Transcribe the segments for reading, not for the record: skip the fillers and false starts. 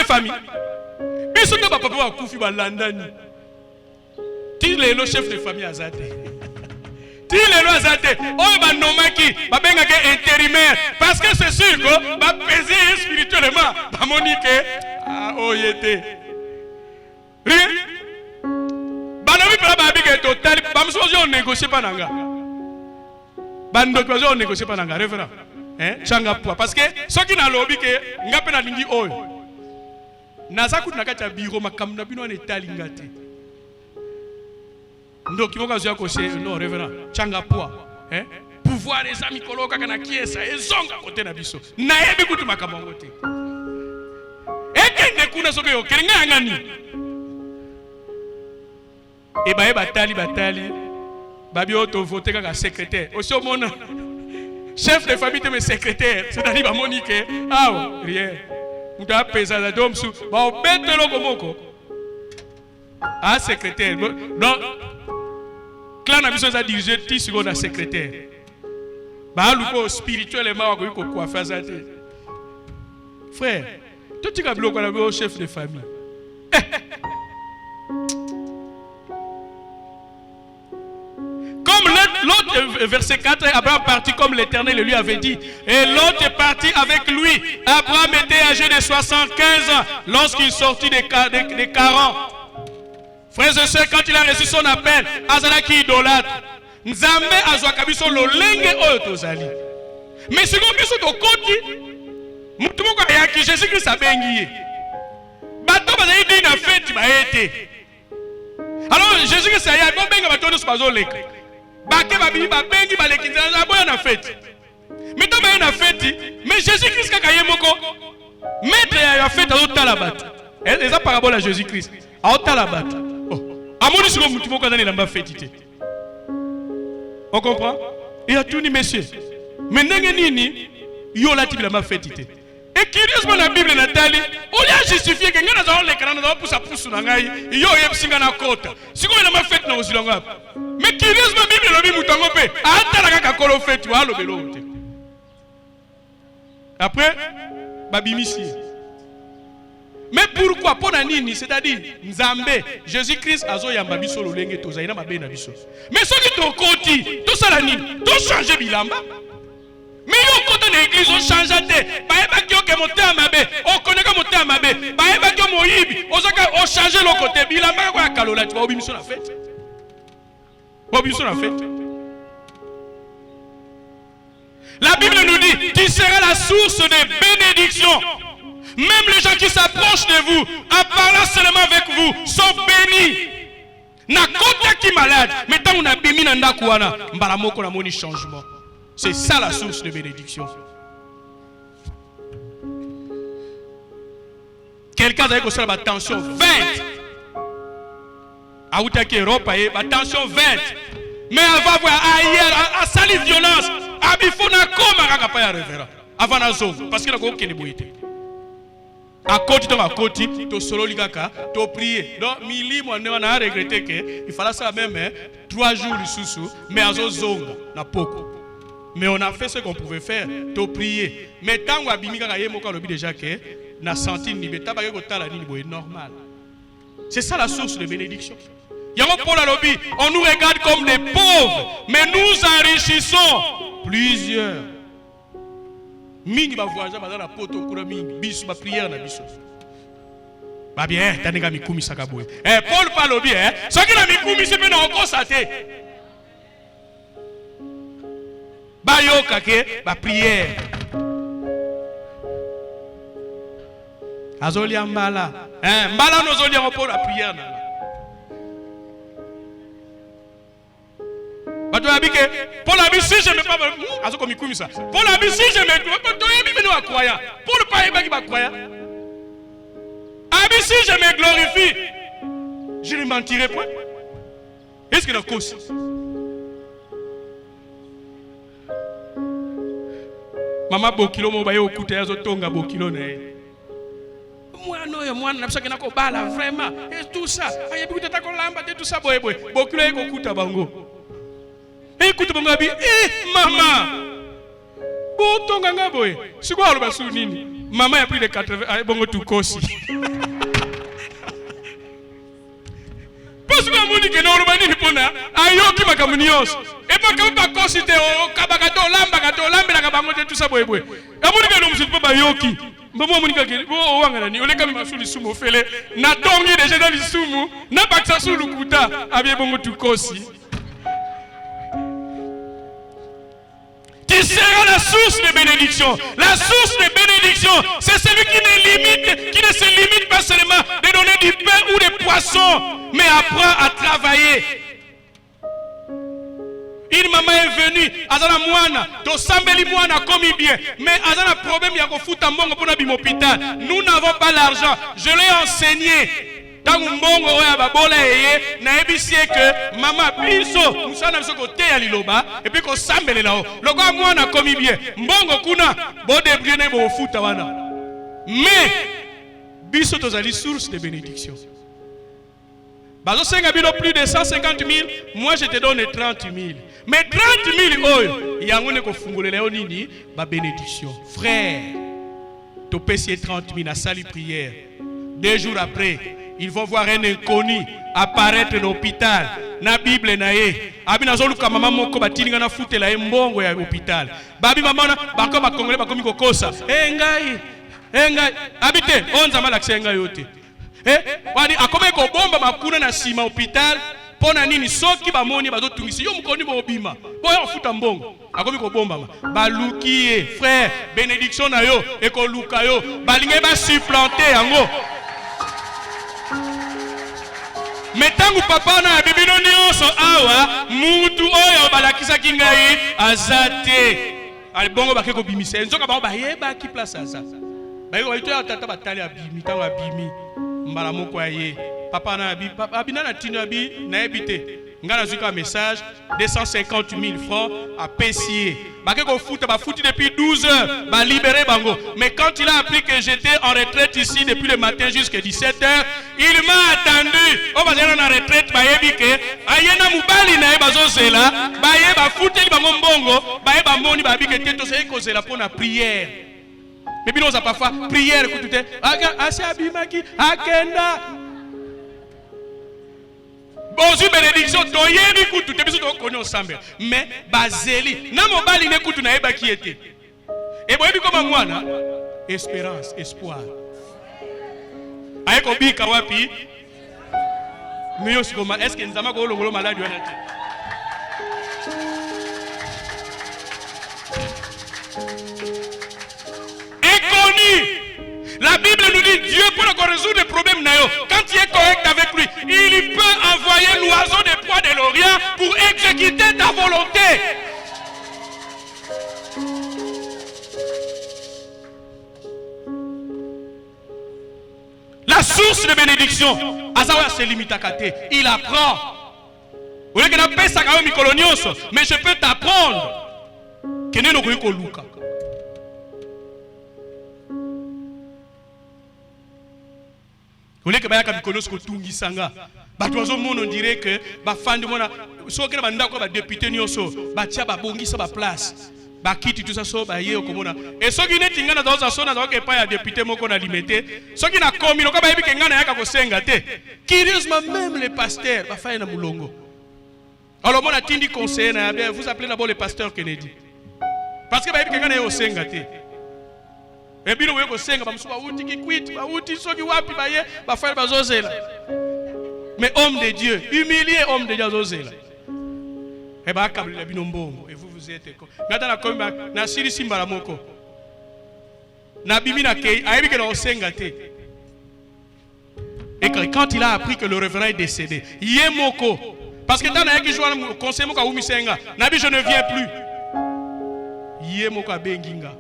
famille. Mais ce que papa va koufi ba landani. Ti le chef de famille azate. Ti le azate. Oh ba nomaki, ba benga ke intérimaire parce que c'est sûr que ba peser spirituellement, ba monique ah oh yete. Rien. Ba na bi para ba bi ke total, ba mso on négocier pas nanga. Ba ndokozo on négocier pas nanga référent. Hein, changa poa parce que ceux qui na lobby ke ngape na lingi oyo. Naza kutu nakati ya biro makamna bino na etalinga te. Ndo kimoka zoya kose no révérend changa poa hein pouvoir les amis koloka kana kiesa ezonga kote na biso na yebi kutu makamongo te ekenge kuna soke yo kelinga ngani e ba batali babi auto voter kaka secrétaire aussi au monde chef de famille te me secrétaire c'est-à-dire ba monique ah rien muta pesa za domsu ba obetelo komoko ah secrétaire donc clan a besoin de diriger 10 secondes à secrétaire. Bah luko spirituellement ko ko coiffer ça. Frère, toi tu as bloqué le chef de famille. Comme l'autre verset 4, Abraham partit comme l'Éternel lui avait dit. Et l'autre est parti avec lui. Abraham était âgé de 75 ans lorsqu'il sortit des 40. Frères et sœurs, quand il a reçu son appel, Azalaki idolâtre. Nzambe azwaka biso lolenge oyo tozali. Mais si on biso to koti, mutu moko ayaki Jésus Christ abengi ye. Bato bazali di na fête ba été. Alors Jésus Christ ayaki ko benga bato nyonso bazoleka. Bake babili babengi baleki nzala boya na fête. Mais to ba na fête, mais Jésus Christ kaka ye moko maître ya fête azotala bato. Eza parabole à Jésus Christ. Azotala bato. Amoni siko mutu moko azali na ba fête te. On comprend? Et à tout ni messieurs. Mais n'engé nini yo la tibila ma fête te. Et curieusement la Bible natali, on a justifié que ngana za le kana za pusa pusu na ngai, yo yebsinga na kota. Siko na ma fête na osilonga. Mais curieusement Bible lobi mutango pe, ata la kaka kolo fête wa lo belo te. Après babimisi. Mais pourquoi pour nini, c'est-à-dire Nzambe, Jésus-Christ azo yamba biso lolenge toza ina mabe na biso. Mais ceux qui t'ont koti, tout ça la nini, tout changer bilamba. Mais yo kota na église on change te. Ba eba kyo ke monter mabe, on connaît que monter mabe. Ba eba kyo moyibi, ozaka o changer le côté bilamba kwa kalola tu va obiso na fête. Obiso na fête. La Bible nous dit, tu seras la source de bénédiction. Même les gens qui s'approchent de vous, en parlant seulement avec vous, sont bénis. Na kota qui malade, mais tant on a béni na ndakuana, mbaramoko na moni changement. C'est ça la source de bénédiction. Quelqu'un a dit que attention 20. A Outaki Europe, attention 20. Mais avant voir ailleurs, à sali violence, à bifona comme à pas révérend. Avant la zone, parce qu'il a aucun ébouité. À côté de ma côté, tu solo ligaka, tu prier. Donc, mili moi on a regretté que il fallait ça même 3 jours sous mais à zone na poko. Mais on a fait ce qu'on pouvait faire, tu prier. Mais tant que abimika ka yemoka lobi déjà que na senti ni beta ba ko tala ni boy normal. C'est ça la source de bénédiction. Yango pour la lobby, on nous regarde comme des pauvres, mais nous enrichissons plusieurs. Mingi ba voyager ba na poto kura mingi biso ba prière na biso ba bien taninga mikumi sakaboye Paul parle bien ce qui na mikumi c'est pe na okosate ba yoka ke ba prière azoli mbala mbala no zoli pour la prière na Pour la vie, si je ne me pas, pour la vie, si je me croyant, pour ne pas être croyant, si je me glorifie, je ne mentirai pas. Est-ce que la cause? Maman Bokilo, mon bayo, écoutez, à Zotonga Bokilo, moi, non, moi, je ne sais pas vraiment, et tout ça, il y a beaucoup de temps qu'on l'a tout ça, Bokilo, écoute à Bango. Écoute mon gabi, maman. Botonga ngaboy. C'est quoi le basu nini? Maman a plus de 80 ans, bon tout kosi. Parce que mon dit que non romani ni pona, ayo ki makamunios. Et pas comme pas kosite o kabakato lambe na kabango tout ça boy. Et mon dit que non monsieur pas yoki. Mbamo mon dit que o wanga ni, ole kami masuli sumo fele, na tongi déjà dans le sumo, na baksa sulu kuta, abie bongo tout kosi. Qui sera la source de bénédiction? La source de bénédiction, c'est celui qui ne se limite pas seulement de donner du pain ou des poissons, mais apprend à travailler. Une maman est venue, azana mwana, to sambeli mwana commis bien, mais azana problème ya ko futa mbongo pour na hôpital. Nous n'avons pas l'argent. Je l'ai enseigné. Tant mbongo oya babola yeye na ebisie que mama biso musana biso ko te ya liloba et puis ko sambele lao. Loko mwana commis bien. Mbongo kuna bo débrouiller na bo futa wana. Mais biso tozali source de bénédiction. Bazo senga bino plus de 150 000, moi je te donne 30 000. Mais 30 000 oyo, yango ne ko fungolela yo nini ba bénédiction. Frère, to pesier 30 000 à sali prière. 2 jours après, ils vont voir un inconnu apparaître dans l'hôpital. Na Bible na ye. Abi nazoluka mama moko batilinga na futela ye mbongo ya hôpital. Babi mama na bako bakongole bakomi kokosa. Ngai. Habite onza malakse ngai yote. Wadi akome ko bomba makuna na sima hôpital. Pona nini soki bamoni bazotungisi yo mukoni bobima. Boya futa mbongo. Akomi ko bomba ma. Balukiye frère, bénédiction na yo ekoluka yo. Balinge ba supplanter yango. Metangu papa na bibino nyonso awa mutu oyo balakisaki ngai azate. Ali bongo bakeko bimisa. Nzoka ba bayeba ki place asa. Bayeko bayito ya tata batali abimi tango abimi. Mbala moko aye. Papa na abina na tino abi na ebite. Ngana zuka message 250 000 francs à Pessier. Bakeko foot ba fouti depuis 12 heures, ba libéré bango. Mais quand il a appris que j'étais en retraite ici depuis le matin jusqu'à 17 heures, il m'a attendu. On va dire en retraite ba yebike, ayena mubali na ebazo zela, ba yeba fouti bango mbongo, ba yeba moni ba bike teto se ko zela pour la prière. Mais bino za parfois prière écoutez, asi abimaki akenda. Bonjour bénédiction, toyebi kutu te biso to koni ensemble. Mais bazeli, na mobali ne kutu na eba ki ete. E boyebi koma mwana, espérance, espoir. Ayeko bika wapi? Miyo sikoma, est-ce que nzama ko longolo maladi wana te? La Bible nous dit Dieu peut encore résoudre les problèmes. Quand tu es correct avec lui, il peut envoyer l'oiseau des pois de l'Orient pour exécuter ta volonté. La source de bénédiction, Azawa se limite à Kate. Il apprend. Mais je peux t'apprendre que nous ne Luka. On dirait que député place tout ça et ceux qui n'est pas député curieusement même les pasteurs alors mon atindi conseil vous appelez d'abord le pasteur Kennedy parce que et bien nous senga bamusuba uti kikwiti ba uti soki wapi baye ba faire bazozela mais homme de Dieu humilié homme de Dieu azozela et ba kabila bino mbongo et vous êtes ngata na komba na siri simbala moko na bimi na kei ayebi ke na senga te et quand il a appris que le révérend est décédé yemoko parce que tana yaki joa conseil moko umi senga na bi je ne viens plus yemoko abenginga.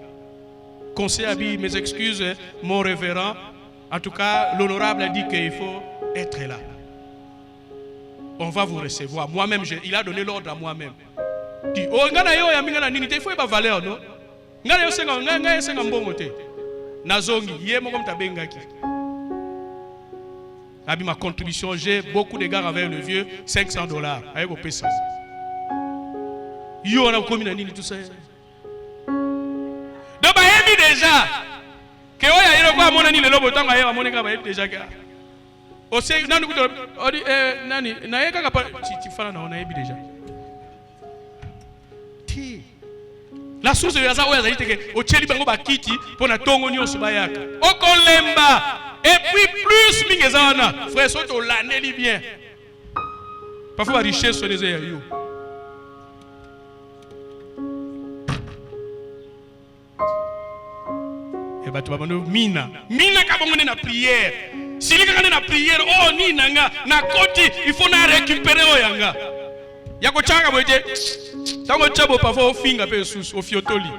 Conseil a dit, mes excuses, mon révérend. En tout cas, l'honorable a dit qu'il faut être là. On va vous recevoir. Moi-même, il a donné l'ordre à moi-même. Il dit, oh, il faut pas valeur, non? Ma contribution, j'ai beaucoup d'égards avec le vieux, $500. Avec vos pesos. Yo, on a commis tout ça. Donc, déjà, Que oya ile kwa mona ni le lobo tanga ya mona ka déjà ka. Ose nani kuto odi nani na yeka ka ti fana na ona yebi déjà. Ti. La source de ça oya zalite ke o cheli bango bakiti pona tongo nyonso bayaka. Okolemba et puis plus mingezana frère soto laneli bien. Parfois la richesse sur les yeux. Et bah tu vas mina kabongone na prière. Si les gars na prière, oh ni nanga na koti, il faut na récupérer oyanga. Yako changa boje. Tango chabo parfois au finga pe sous au fiotoli.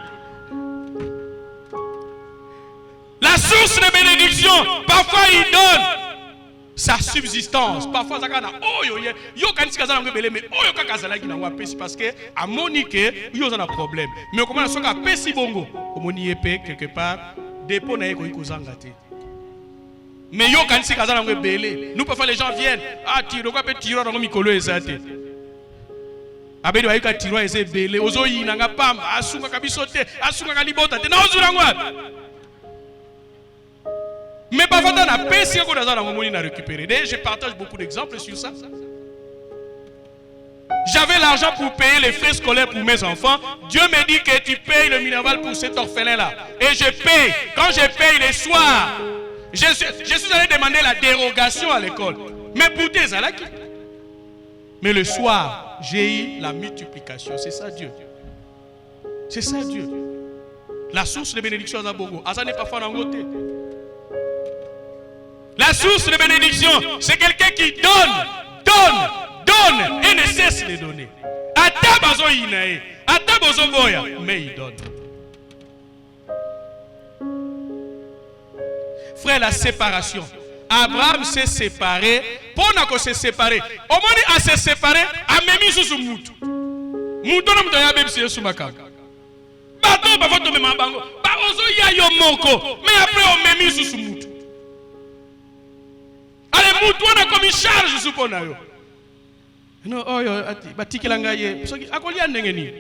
La source de bénédiction, parfois il donne sa subsistance. Parfois ça kana oyo yo kanisi kazala ngobele mais oyo kakazala ki na wapesi parce que à monique yo za problème. Mais comment ça ka pesi bongo? Omoni epé quelque part dépôt na yeko ikozanga te. Mais yo kanisi kazala ngobele. Nous parfois les gens viennent tiro ko pe tiro na mikolo ezate. Abedi wa yika tiro eze bele ozo yina nga pamba asunga kabisote asunga kalibota te na ozula ngwa. Mais parfois dans la paix, si on a récupéré. Je partage beaucoup d'exemples sur ça. J'avais l'argent pour payer les frais scolaires pour mes enfants. Dieu me dit que tu payes le minerval pour cet orphelin-là. Et je paye. Quand je paye les soirs, je suis allé demander la dérogation à l'école. Mais pour tes alaki. Mais le soir, j'ai eu la multiplication. C'est ça Dieu. C'est ça Dieu. La source de bénédiction à Zabogo. Ça n'est pas fait en côté. La source de bénédiction, c'est quelqu'un qui donne et ne cesse de donner. Atabazo inae, atabazo boya, mais il donne. Frère, la séparation. Abraham s'est séparé. Pendant qu'on s'est séparé, au moment à se séparer, a même sous moutou. Moutou n'a pas de bébé sous ma carte. Bateau, pas votre même bango. Barozo ya yo moko, mais après on même sous moutou. Allez, moutou on a comme une charge sous ponayo. Non, oh yo, batikilanga ye. Akolia nengeni.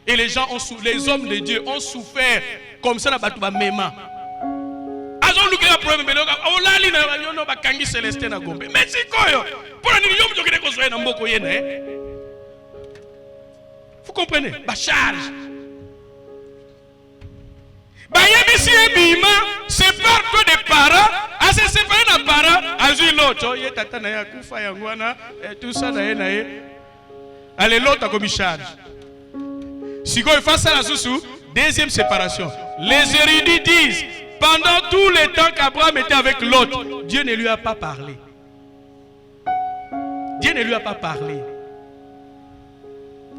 Et les gens les hommes de Dieu ont souffert comme ça na batu ba mema. Azon luke la problème beloka. Olali na yo no bakangi Célestin na Gombe. Mais si koyo, pour ni yo mjokene ko zoé na mboko yena Vous comprenez? Ba charge. Bayebisi ebima, sépare-toi des parents, à se séparer des parents, à l'autre, il tata na ya kufa yangwana, tout ça na ye. Allez l'autre comme charge. Si go face à la sous deuxième séparation. Les érudits disent pendant tout le temps qu'Abraham était avec l'autre, Dieu ne lui a pas parlé. Dieu ne lui a pas parlé.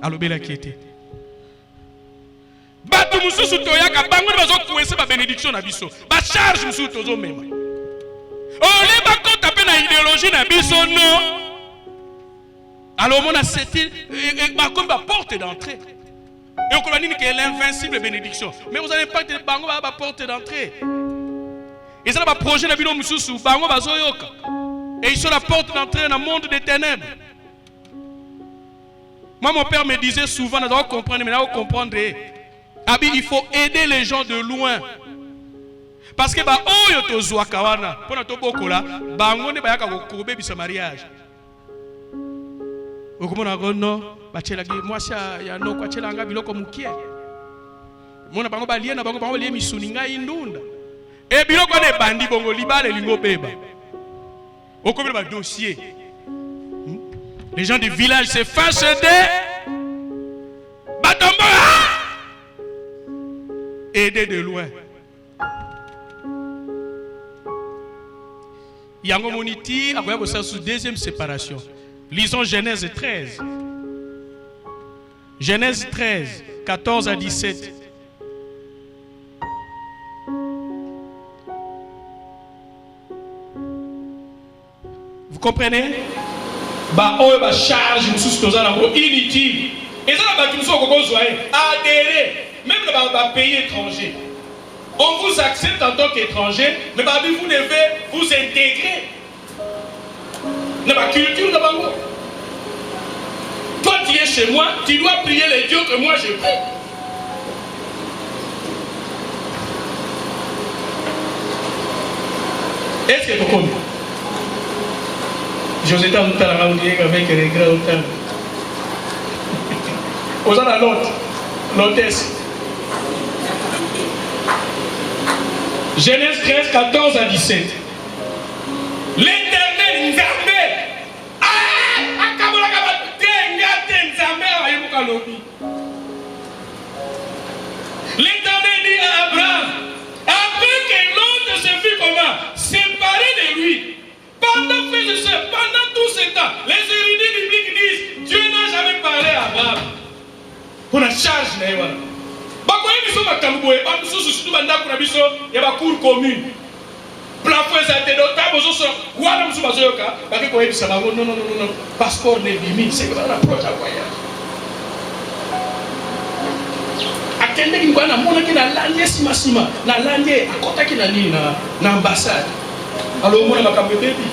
Alors bela qui était. Batu mususu toyaka bango bazo kuese ba bénédiction na biso. Ba charge mususu tozo mema. Ole ba kota pe na idéologie na biso non. Alors on a c'était comme ba porte d'entrée. Et on connaît que l'invincible bénédiction. Mais vous n'avez pas de bango ba porte d'entrée. Et ça va projet na bino mususu bango bazo yoka. Et ils sont la porte d'entrée dans le monde des ténèbres. Moi mon père me disait souvent on doit comprendre mais on comprendre. Il faut aider les gens de loin. Parce que bah oyo to zwa kawana pona to bokola bango ne bayaka ko kobe bisa mariage. Okomona gono bachela gi mwasha ya no kwa chela nga biloko mukie. Mona bango balie na bango lie misuninga indunda. E biloko ne bandi bongo libale lingo beba. Okomona ba dossier. Les gens du village se fâchent de Batombo. Aider de loin. Yango moniti a voyé ça sous deuxième séparation. Lisons Genèse 13. Genèse 13, 14 à 17. Vous comprenez? Ba oyo ba charge mususu tozala ko inutile. Et ça la ba kimso ko kozwa adhérer. Même dans les pays étrangers, on vous accepte en tant qu'étranger, mais vous devez vous intégrer dans la culture de Bango. Toi, tu es chez moi, tu dois prier les dieux que moi je prie. Est-ce que tu connais? José t'a dit avec regret autant. Aux gens à l'autre, l'hôtesse. Genèse 13, 14 à 17. L'Éternel Nzambe. L'Éternel dit à Abraham, après que l'autre se fut comment? Séparé de lui. Pendant tout ce temps, les érudits bibliques disent, Dieu n'a jamais parlé à Abraham. Pour la charge, il y a une cour commune. Plafond non, passeport n'est bimi, c'est un approche à voyage. Akende ki ngwana mona ki na lande sima na lande akota ki na nini na ambassade. Alors mona makambo bebi.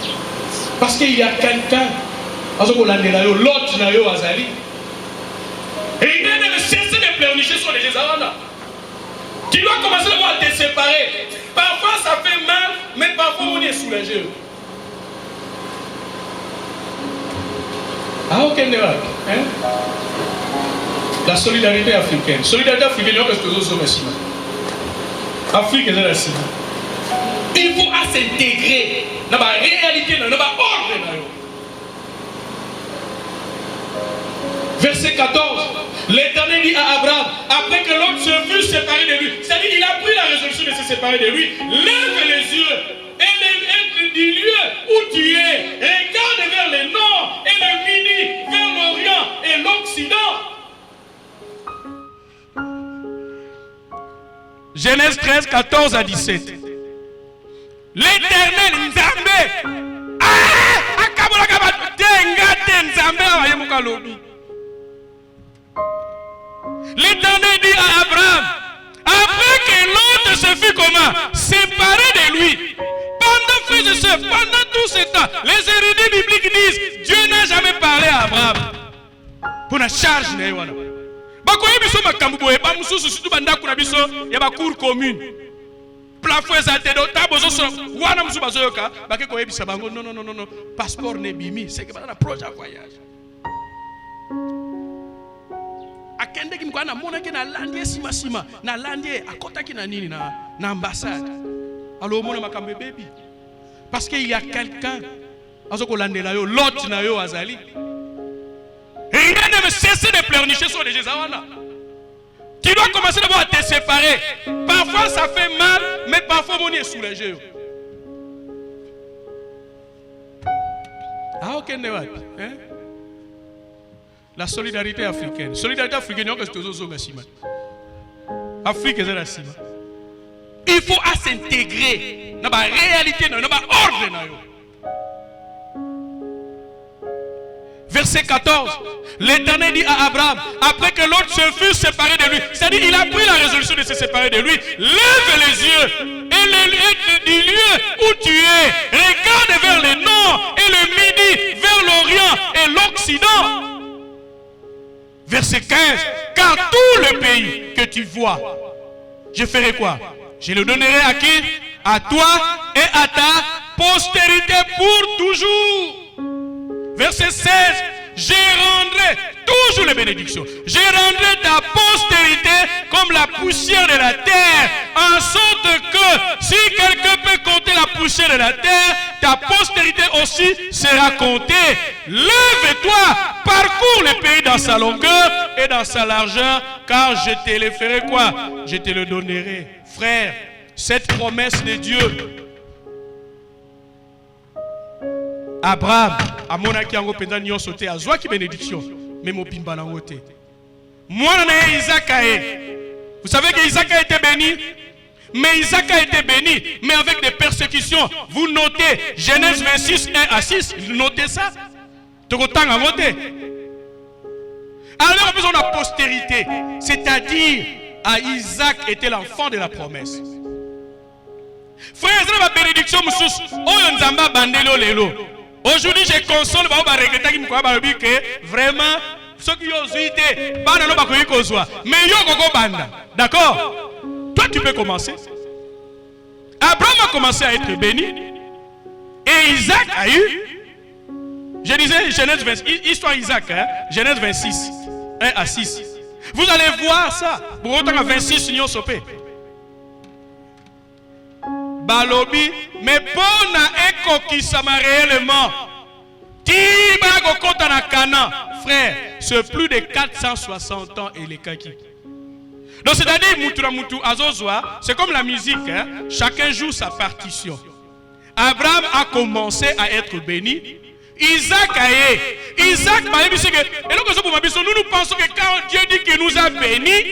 Parce qu'il y a quelqu'un azoko landela yo l'autre na yo azali. Et il ne cesse de pleurnicher sur les Jézarana. Tu dois commencer à te séparer. Parfois ça fait mal, mais parfois on est soulagé. Ah, ok, hein? La solidarité africaine. Solidarité africaine, qu'est-ce que vous avez dit? Afrique, c'est la cible. Il faut s'intégrer dans la réalité, dans l'ordre. Verset 14. L'Éternel dit à Abraham, après que l'autre se fut séparé de lui, c'est-à-dire qu'il a pris la résolution de se séparer de lui, lève les yeux et du lieu où tu es, regarde vers le nord et le midi, vers l'Orient et l'Occident. Genèse 13, 14 à 17. L'Éternel Nzambe. L'Éternel dit à Abraham, après que l'autre se fut comment? Séparé de lui. Pendant tout ce temps, les érudits bibliques disent, Dieu n'a jamais parlé à Abraham. Pour la charge, il y a une cour commune. Plafond non, passeport n'est bimi, c'est que un projet de voyage. Akende ki mkwana mona ki na landie sima na landie akota ki na nini na ambassade. Alors mona makambe baby. Parce qu'il y a quelqu'un azoko landela yo l'autre na yo azali. Rien ne cesse de pleurnicher sur les Jézawana. Tu dois commencer d'abord à te séparer. Parfois ça fait mal, mais parfois on est soulagé. Ah ok ne wapi, hein? La solidarité africaine. Solidarité africaine, qu'est-ce que vous avez dit? Afrique est la cime. Il faut s'intégrer dans la réalité, dans l'ordre. Verset 14. L'Éternel dit à Abraham, après que l'autre se fut séparé de lui, c'est-à-dire il a pris la résolution de se séparer de lui, lève les yeux et du lieu où tu es, regarde vers le nord et le midi, vers l'Orient et l'Occident. Verset 15. Car tout le pays que tu vois, je ferai quoi? Je le donnerai à qui? À toi et à ta postérité pour toujours. Verset 16. Je rendrai toujours les bénédictions. Je rendrai ta postérité comme la poussière de la terre, en sorte que si quelqu'un peut compter la poussière de la terre, ta postérité aussi sera comptée. Lève-toi, parcours le pays dans sa longueur et dans sa largeur, car je te le ferai quoi? Je te le donnerai. Frère, cette promesse de Dieu, Abraham, à mon aki ango penda nyon sauté à zoa qui bénédiction, mais mon pimba na wote. Moi na Isaac vous savez que Isaac a été béni, mais Isaac a été béni, mais avec des persécutions. Vous notez Genèse 26, 1 à 6, vous notez ça. Tokotang a voté. Alors on a postérité, c'est-à-dire à Isaac était l'enfant de la promesse. Frère, c'est la bénédiction moussous. Oh nzamba bandelo lelo. Aujourd'hui, je console que vraiment, ceux qui ont été, mais d'accord? Toi, tu peux commencer. Abraham a commencé à être béni. Et Isaac a eu, je disais Genèse 26, histoire Isaac, hein? Genèse 26, 1 à 6. Vous allez voir ça. Pour autant à 26, union sopé. Balobi, mais pour na eko qui s'ama réellement. Tiba gokota na Cana, frère, c'est plus de 460 ans et les kaki. Donc c'est-à-dire mutura mutu azozwa, c'est comme la musique, hein? Chacun joue sa partition. Abraham a commencé à être béni. Isaac a été. Isaac, nous pensons que quand Dieu dit qu'il nous a bénis,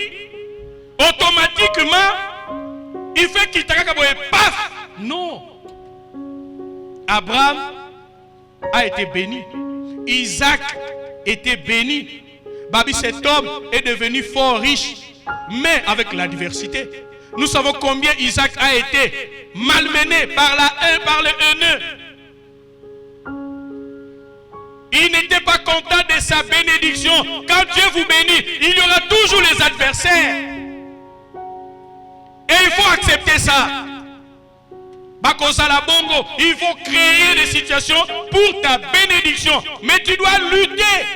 automatiquement, il fait qu'il t'a paf. Non. Abraham a été béni. Isaac était béni. Babi, cet homme est devenu fort riche, mais avec l'adversité. Nous savons combien Isaac a été malmené par le haineux. Il n'était pas content de sa bénédiction. Quand Dieu vous bénit, il y aura toujours les adversaires. Et il faut accepter ça. Il faut créer des situations pour ta bénédiction. Mais tu dois lutter.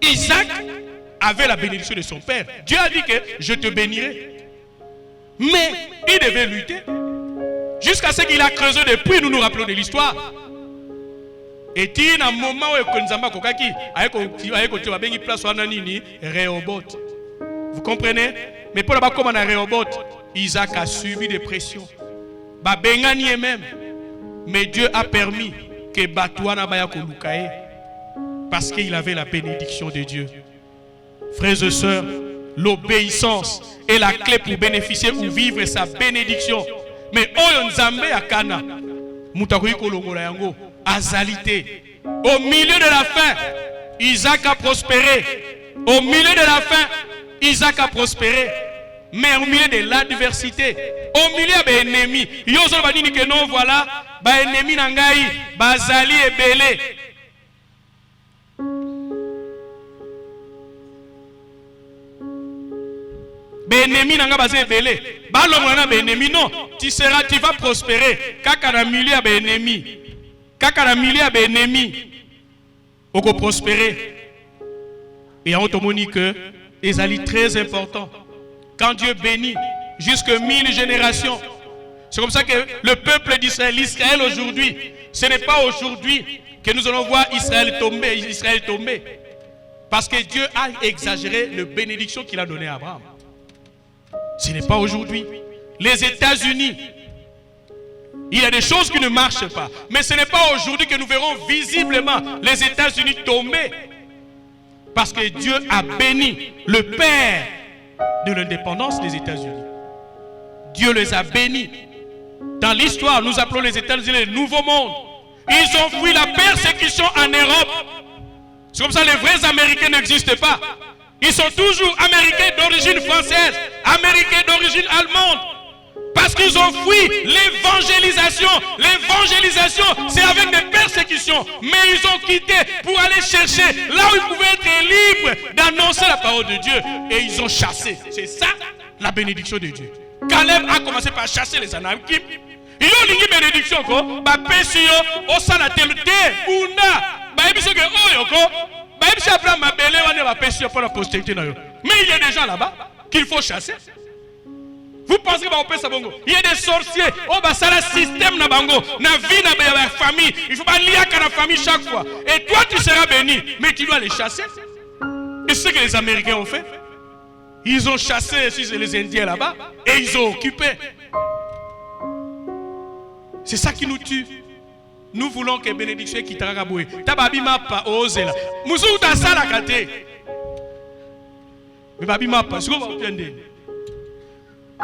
Isaac avait la bénédiction de son père. Dieu a dit que je te bénirai. Mais il devait lutter. Jusqu'à ce qu'il a creusé des puits, nous nous rappelons de l'histoire. Et il y a un moment où vous comprenez? Mais pour la comme on a Rehoboth, Isaac a subi des pressions. Même. Mais Dieu a permis que Batouana Bayakolukae, parce qu'il avait la bénédiction de Dieu. Frères et sœurs, l'obéissance est la clé pour bénéficier ou vivre sa bénédiction. Mais Oyo Nzambe à Kana, Mutakoui Kolongola Yango, Azalité. Au milieu de la fin, Isaac a prospéré. Au milieu de la fin, Isaac a prospéré. Mais au milieu de l'adversité, au milieu des ennemis, Yozo va dire que non, voilà, ba ennemi nangai, bazali et belé. Ennemi nanga bazé belé. Balongana be ennemi non, tu vas prospérer. Kaka na milieu be ennemi. Kaka na milieu be ennemi. Oko prospérer. Et en automoni que les alliés très importants. Quand Dieu bénit jusque 1000 générations. C'est comme ça que le peuple d'Israël, l'Israël aujourd'hui, ce n'est pas aujourd'hui que nous allons voir Israël tomber. Parce que Dieu a exagéré la bénédiction qu'il a donnée à Abraham. Ce n'est pas aujourd'hui. Les États-Unis, il y a des choses qui ne marchent pas. Mais ce n'est pas aujourd'hui que nous verrons visiblement les États-Unis tomber. Parce que Dieu a béni le père de l'indépendance des États-Unis. Dieu les a bénis. Dans l'histoire, nous appelons les États-Unis le nouveau monde. Ils ont fui la persécution en Europe. C'est comme ça que les vrais Américains n'existent pas. Ils sont toujours Américains d'origine française, Américains d'origine allemande. Parce qu'ils ont fui l'évangélisation. L'évangélisation, c'est avec des persécutions. Mais ils ont quitté pour aller chercher là où ils pouvaient être libres d'annoncer la parole de Dieu. Et ils ont chassé. C'est ça la bénédiction de Dieu. Caleb a commencé par chasser les Anakim. Ils ont une bénédiction. Mais il y a des gens là-bas qu'il faut chasser. Vous pensez qu'il y a des sorciers, c'est un système na bango, na vie na famille. Il faut pas lier à la famille chaque fois. Et toi tu seras béni, mais tu dois les chasser. Et ce que les Américains ont fait, ils ont chassé les Indiens là-bas et ils ont occupé. C'est ça qui nous tue. Nous voulons que bénédiction qui t'araboué. Tababi m'a pas osé là. Mouzou ta sala kate. Mais babi m'a pas. C'est quoi vous entendez?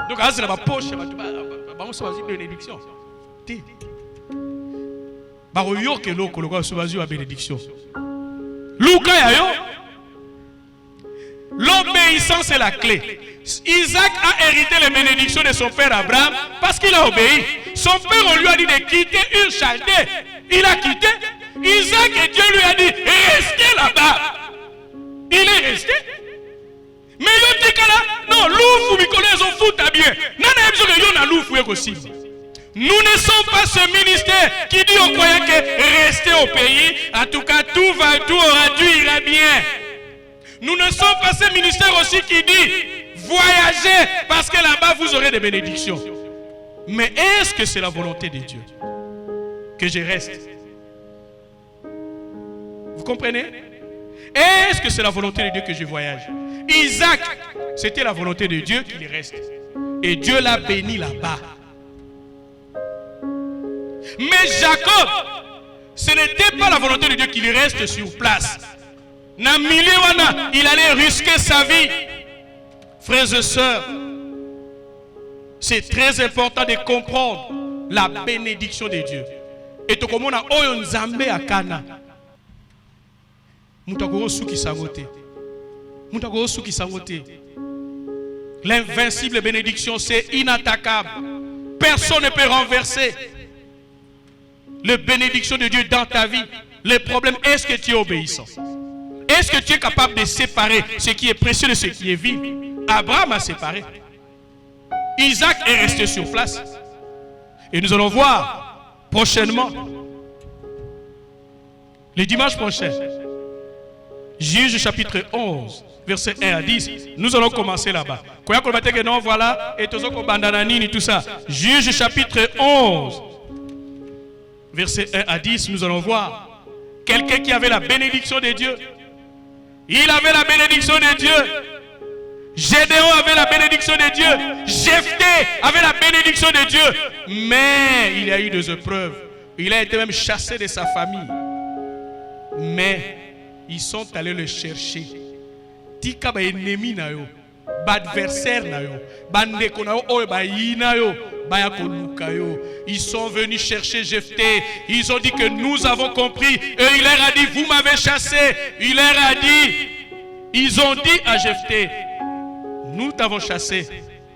Donc à ce la poche, on se base bénédiction. Ti. Ba oyo ke loko loko se base à bénédiction. Luka yayo. L'obéissance est la clé. Isaac a hérité les bénédictions de son père Abraham parce qu'il a obéi. Son père, on lui a dit de quitter une Chaldée. Il a quitté. Isaac et Dieu lui a dit, restez là-bas. Il est resté. Mais il dit que là, non, l'ouf, vous me connaissez, on fout à bien. Non, non, il y a l'ouf aussi. Nous ne sommes pas ce ministère qui dit aux croyants que restez au pays, en tout cas tout aura dû ira bien. Nous ne sommes pas ce ministère aussi qui dit voyagez parce que là-bas vous aurez des bénédictions. Mais est-ce que c'est la volonté de Dieu que je reste? Vous comprenez? Est-ce que c'est la volonté de Dieu que je voyage? Isaac, c'était la volonté de Dieu qu'il reste. Et Dieu l'a béni là-bas. Mais Jacob, ce n'était pas la volonté de Dieu qu'il reste sur place. Il allait risquer sa vie. Frères et sœurs, c'est très important de comprendre la bénédiction de Dieu. Et tout comme on a oyo nzambe akana. L'invincible bénédiction, c'est inattaquable. Personne ne peut renverser la bénédiction de Dieu dans ta vie. Le problème, est-ce que tu es obéissant? Est-ce que tu es capable de séparer ce qui est précieux de ce qui est vil? Abraham a séparé. Isaac est resté sur place. Et nous allons voir prochainement, le dimanche prochain, Juge chapitre 11, verset 1 à 10. Nous allons commencer là-bas. Voilà, et tout ça. Juge chapitre 11, verset 1 à 10. Nous allons voir quelqu'un qui avait la bénédiction de Dieu. Il avait la bénédiction de Dieu. Gédéon avait la bénédiction de Dieu. Jephthé avait la bénédiction de Dieu. Mais il y a eu des épreuves. Il a été même chassé de sa famille. Mais ils sont allés le chercher. Tika ba ennemi na yo, ba adversaire na yo, ba ndeko na yo oyo ba yina yo, ba ya koluka yo. Ils sont venus chercher Jephthé. Ils ont dit que nous avons compris. Et il leur a dit, vous m'avez chassé. Il leur a dit, ils ont dit à Jephthé, nous t'avons chassé,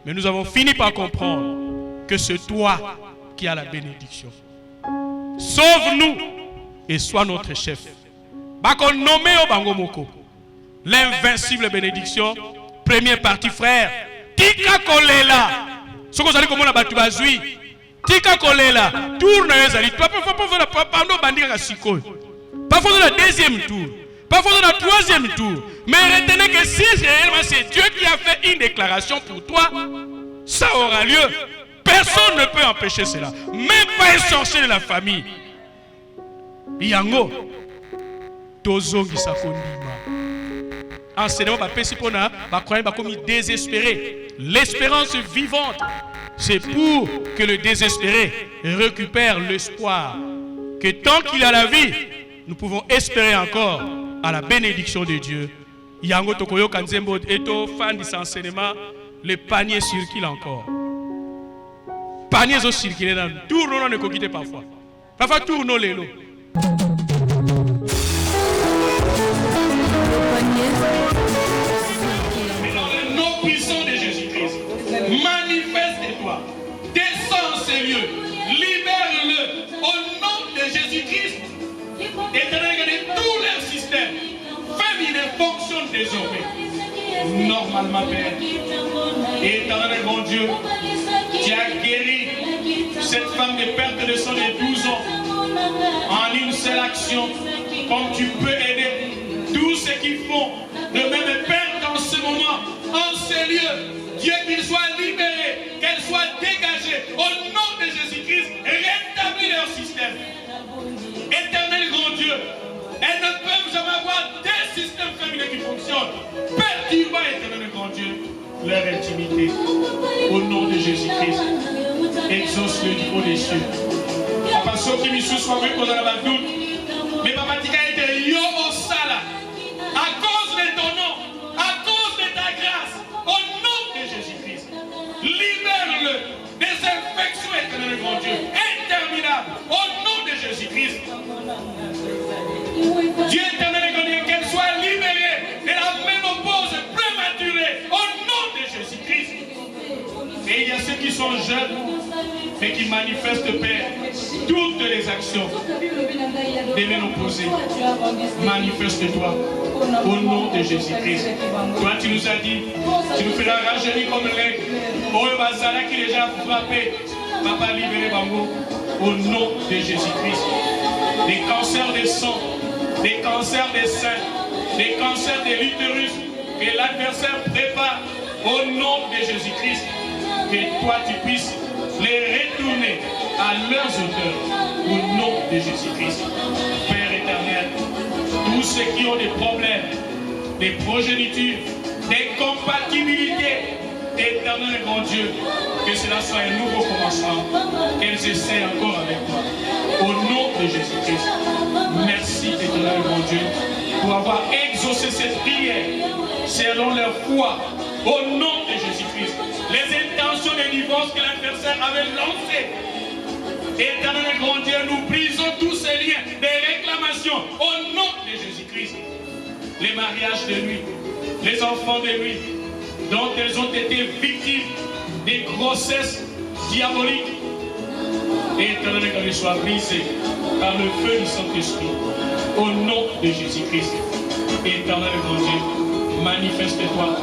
mais nous avons fini par comprendre que c'est toi qui as la bénédiction. Sauve-nous et sois notre chef. L'invincible bénédiction, première partie, frère. Tika kolela. Ce que vous allez comme on a battu bazui. Tika kolela. Tourne ezali. Parfois dans le deuxième tour. Parfois dans le troisième tour. Mais retenez que si réellement c'est Dieu qui a fait une déclaration pour toi, ça aura lieu. Personne ne peut empêcher cela. Même pas un sorcier de la famille. Yango. Tozongi sakondima. Enseignement bapesi pona ba croyant ba comme désespéré. L'espérance vivante, c'est pour que le désespéré récupère l'espoir. Que tant qu'il a la vie, nous pouvons espérer encore à la bénédiction de Dieu. Yango tokoyo kanzembo eto fan de enseignement, le panier circule encore. Panier zo circule dans tourne on ne coquite parfois. Parfois tourne lelo. Manifeste-toi, descends ces lieux, libère-le au nom de Jésus-Christ. Éternel, de tous leurs systèmes, fais-les fonctionnent désormais. Normalement, Père. Éternel, mon Dieu, tu as guéri cette femme de perte de sang de 12 ans en une seule action, comme tu peux aider tous ceux qui font de même perte en ce moment, en ces lieux. Dieu, qu'ils soient libérés, qu'elles soient dégagées au nom de Jésus-Christ, rétablis leur système. Éternel grand Dieu, elles ne peuvent jamais avoir des systèmes féminins qui fonctionnent. Perturbe, éternel grand Dieu, leur intimité. Au nom de Jésus-Christ, exauce le niveau des cieux. Papa, ceux qui me soit vu qu'on en a doute, mais Papa, tu as été yo au sala. À cause de ton nom, à cause de ta grâce, au nom de Jésus-Christ, libère-le des infections, éternel grand Dieu, interminables, au nom de Jésus-Christ. Dieu éternel grand Dieu, qu'elle soit libérée de la ménopause prématurée, au nom de Jésus-Christ. Et il y a ceux qui sont jeunes et qui manifestent, Père, toutes les actions de ménopause. Manifeste-toi au nom de Jésus-Christ. Toi, tu nous as dit, tu nous feras rajeunir comme l'aigle. Oh, Bazala qui est déjà frappé. Papa, libérez Bango au nom de Jésus-Christ. Des cancers des sangs, des cancers des seins, des cancers de l'utérus que l'adversaire prépare au nom de Jésus-Christ. Que toi tu puisses les retourner à leurs auteurs au nom de Jésus-Christ. Père éternel, tous ceux qui ont des problèmes, des progénitures, des compatibilités, éternel grand Dieu, que cela soit un nouveau commencement, qu'elles essaient encore avec toi. Au nom de Jésus-Christ, merci éternel grand Dieu pour avoir exaucé cette prière selon leur foi. Au nom de Jésus-Christ, les intentions de divorce que l'adversaire avait lancées, éternel grand Dieu, nous brisons tous ces liens de réclamation au nom de Jésus-Christ. Les mariages de lui, les enfants de lui, dont elles ont été victimes des grossesses diaboliques, éternel qu'elles soient brisées par le feu du Saint-Esprit. Au nom de Jésus-Christ, éternel grand Dieu, manifeste-toi.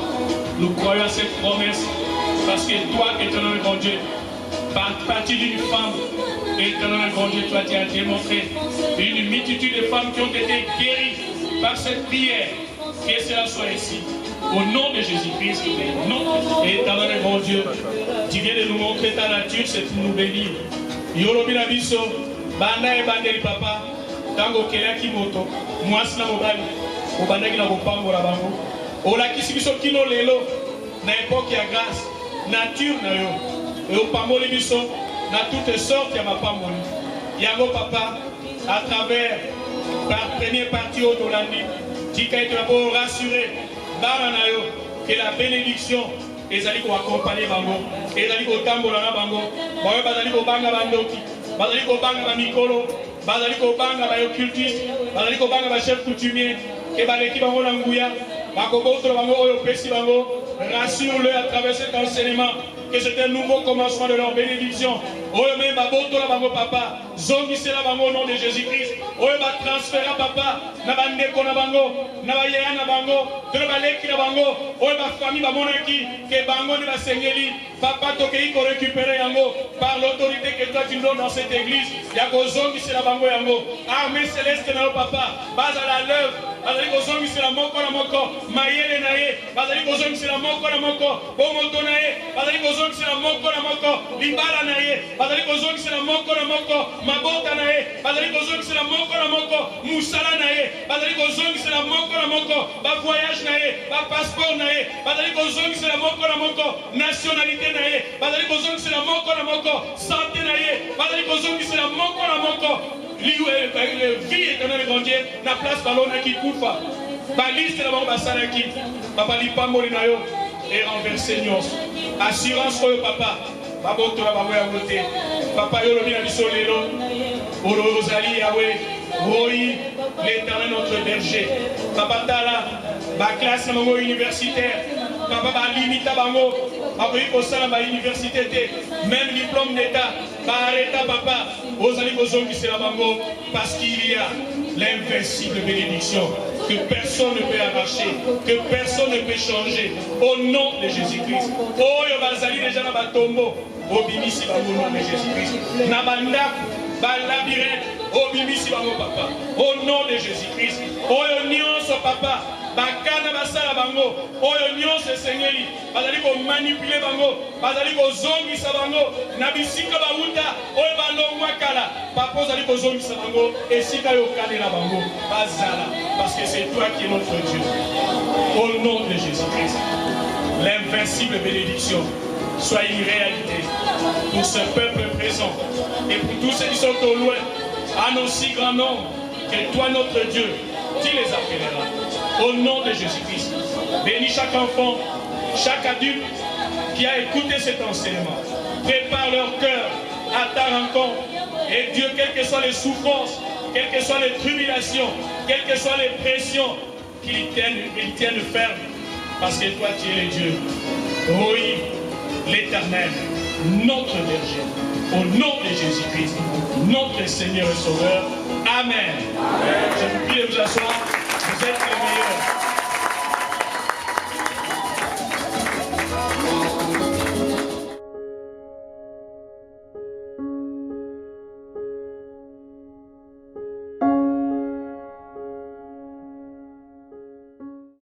Nous croyons à cette promesse parce que toi, éternel grand Dieu, par partie d'une femme, éternel grand Dieu, toi tu as démontré une multitude de femmes qui ont été guéries par cette prière. Que cela soit ici. Au nom de Jésus-Christ, éternel grand Dieu, tu viens de nous montrer ta nature, c'est pour nous bénir. Yorobina biso, banda et bandeli papa, tango kelaki moto, mwasi na mobali, obandaki na bopango la bango. Olakisi biso kino lelo, na époque ya grâce, nature na yo. Et opamboli biso, na toutes sortes ya mapamboli. Yango papa, à travers, par première partie au Dolandi, tika ete pour rassurer, bana na yo, que la bénédiction, ezali ko accompagner bango, ezali ko tambola na bango, boyo bazali ko banga bandoki, bazali ko banga ba mikolo, bazali ko banga ba occultiste, bazali ko banga ba chef coutumier, ke baleki bango na nguya, bakoboto bango oyo pesi bango, rassure-le à travers cet enseignement que c'est un nouveau commencement de leur bénédiction. Oyo me baboto la bango papa, zongi sela bango au nom de Jésus-Christ. Oyo ba transféra papa, na bandeko na bango, na ba yaya na bango, de ba leki na bango, oyo ba famille ba monaki, que bango ne ba sengeli, papa tokei ko récupérer yango par l'autorité que toi tu donnes dans cette église. Yako zongi sela bango yango. Armée céleste na papa, base à la l'œuvre. Bazali kozongi sela moko na moko, mayele na ye, bazali kozongi sela moko na moko, bomoto na ye, bazali kozongi sela moko na moko, libala na ye, bazali kozongi sela moko na moko, mabota na ye, bazali kozongi sela moko na moko, musala na ye, bazali kozongi sela moko na moko, ba voyage na ye, ba passeport na ye, bazali kozongi sela moko na moko, nationalité na ye, bazali kozongi sela moko na moko, santé na ye, bazali kozongi sela moko na moko. Vie éternelle grand Dieu, la place ballon qui koufa. Baliste la bombe basalaki. Papa lipa molina yo et renverser nyos. Assurance pour le papa. Baboto la bawe à côté. Papa yo lobina biso lelo. Oro Rosalie Yahweh. Roi l'éternel notre berger. Papa tala ba classe na bango universitaire. Papa ba limita bango. Après il faut ça la université même diplôme d'état. Ba arrêta papa. Parce qu'il y a l'invincible bénédiction que personne ne peut arracher, que personne ne peut changer au nom de Jésus-Christ. Oh, il y a déjà dans tombeau au bimisi au nom de Jésus-Christ. Nabanda, labyrinthe, au bimisi papa, au nom de Jésus-Christ. Oh, il y a papa. Bakana basala bango, oyo nyonse sengeli, bazali ko manipuler bango, bazali ko zongisa bango, na bisika bauta, oyo balongwa kala, papa bazali ko zongisa bango, esika yo kalela bango, bazala, parce que c'est toi qui es notre Dieu. Au nom de Jésus-Christ, l'invincible bénédiction soit une réalité pour ce peuple présent et pour tous ceux qui sont au loin, en aussi grand nombre que toi notre Dieu, tu les appelleras. Au nom de Jésus-Christ, bénis chaque enfant, chaque adulte qui a écouté cet enseignement. Prépare leur cœur à ta rencontre. Et Dieu, quelles que soient les souffrances, quelles que soient les tribulations, quelles que soient les pressions, qu'ils tiennent ferme. Parce que toi, tu es le Dieu. Oui, l'Éternel, notre berger. Au nom de Jésus-Christ, notre Seigneur et Sauveur. Amen. Amen. Je vous prie de vous asseoir. Vous êtes les meilleurs.